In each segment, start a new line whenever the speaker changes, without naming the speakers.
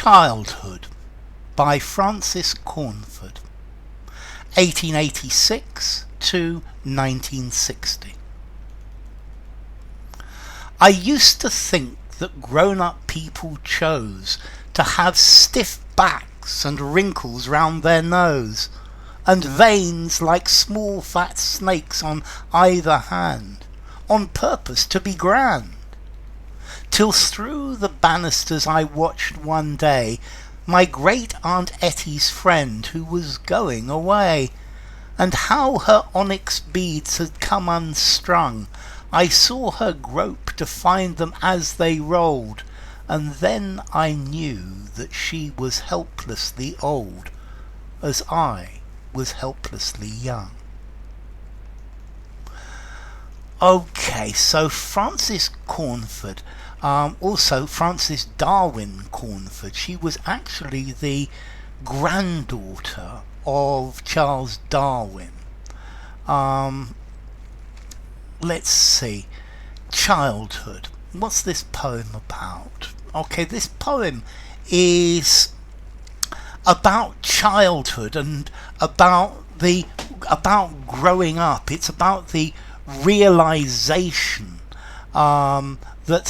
Childhood by Francis Cornford, 1886 to 1960. I used to think that grown-up people chose to have stiff backs and wrinkles round their nose, and veins like small fat snakes on either hand, on purpose to be grand. Till through the banisters I watched one day my great-aunt Etty's friend who was going away, and how her onyx beads had come unstrung. I saw her grope to find them as they rolled, and then I knew that she was helplessly old, as I was helplessly young. Okay, so Francis Cornford, also Frances Darwin Cornford, she was actually the granddaughter of Charles Darwin. Let's see, childhood. What's this poem about? Okay, this poem is about childhood and about growing up. It's about the realization that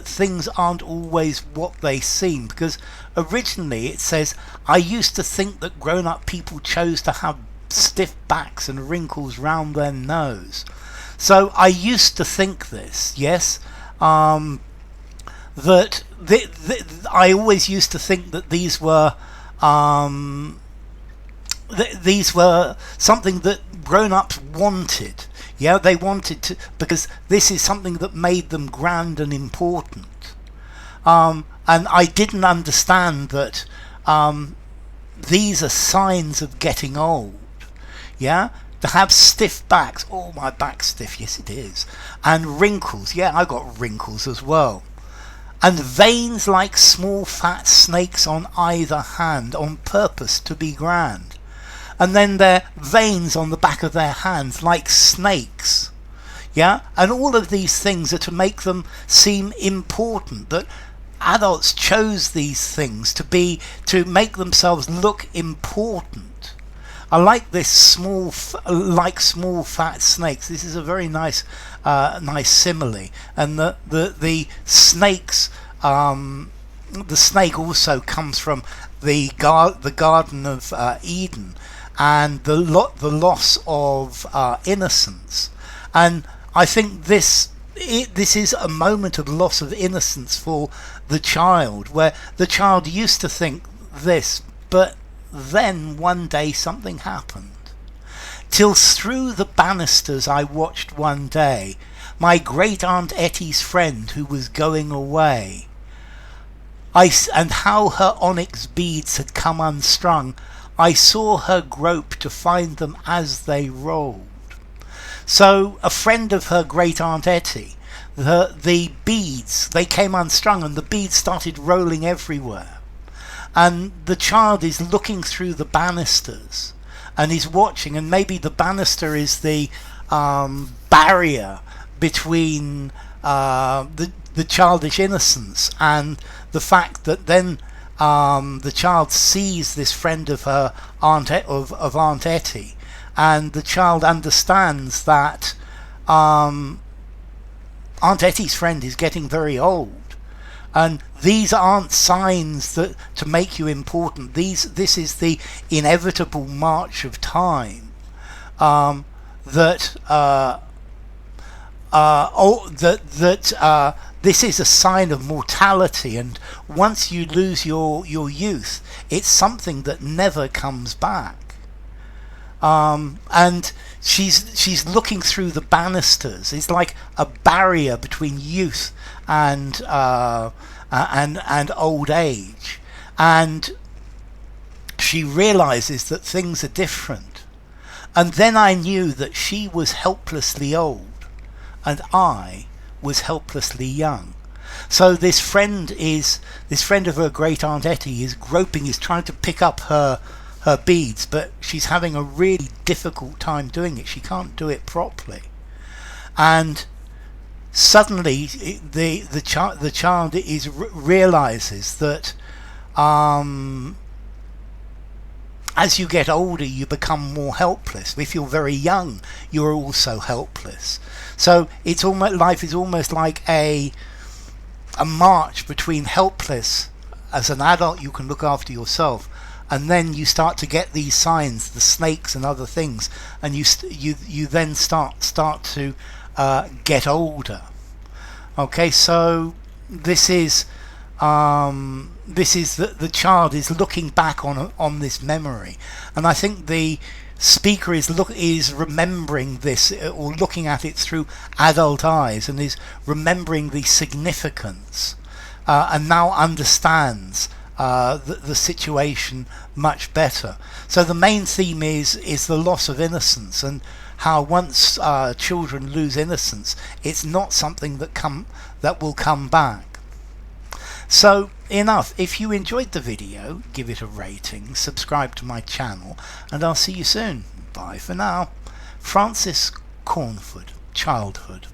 things aren't always what they seem, because originally it says, I used to think that grown-up people chose to have stiff backs and wrinkles round their nose. So I used to think this, yes, that I always used to think that these were something that grown-ups wanted. Yeah, they wanted to, because this is something that made them grand and important. And I didn't understand that these are signs of getting old. Yeah, to have stiff backs. Oh, my back's stiff. Yes, it is. And wrinkles. Yeah, I got wrinkles as well. And veins like small fat snakes on either hand, on purpose to be grand. And then their veins on the back of their hands like snakes. Yeah, and all of these things are to make them seem important, that adults chose these things to make themselves look important. I like this like small fat snakes. This is a very nice simile, and the snakes, the snake also comes from the Garden of Eden, and the loss of innocence. And I think this is a moment of loss of innocence for the child, where the child used to think this, but then one day something happened. Till through the banisters I watched one day my great-aunt Etty's friend who was going away, and how her onyx beads had come unstrung. I saw her grope to find them as they rolled. So a friend of her great-aunt Etty, the beads, they came unstrung and the beads started rolling everywhere. And the child is looking through the banisters and he's watching, and maybe the banister is the barrier between the childish innocence and the fact that then the child sees this friend of her Aunt Etty, and the child understands that Aunt Etty's friend is getting very old. And these aren't signs that to make you important. This is the inevitable march of time. This is a sign of mortality, and once you lose your youth, it's something that never comes back. And she's looking through the banisters. It's like a barrier between youth and old age, and she realizes that things are different. And then I knew that she was helplessly old and I was helplessly young. So this friend of her great aunt Etty is groping, is trying to pick up her beads, but she's having a really difficult time doing it. She can't do it properly. And suddenly the child is realizes that as you get older, you become more helpless. If you're very young, you're also helpless. So it's almost, life is almost like a march between helpless. As an adult, you can look after yourself, and then you start to get these signs, the snakes and other things, and you then start to get older. Okay, so this is the child is looking back on this memory, and I think the speaker is remembering this, or looking at it through adult eyes, and is remembering the significance, and now understands the situation much better. So the main theme is the loss of innocence, and how once children lose innocence, it's not something that will come back. So enough. If you enjoyed the video, give it a rating, subscribe to my channel, and I'll see you soon. Bye for now. Francis Cornford, Childhood.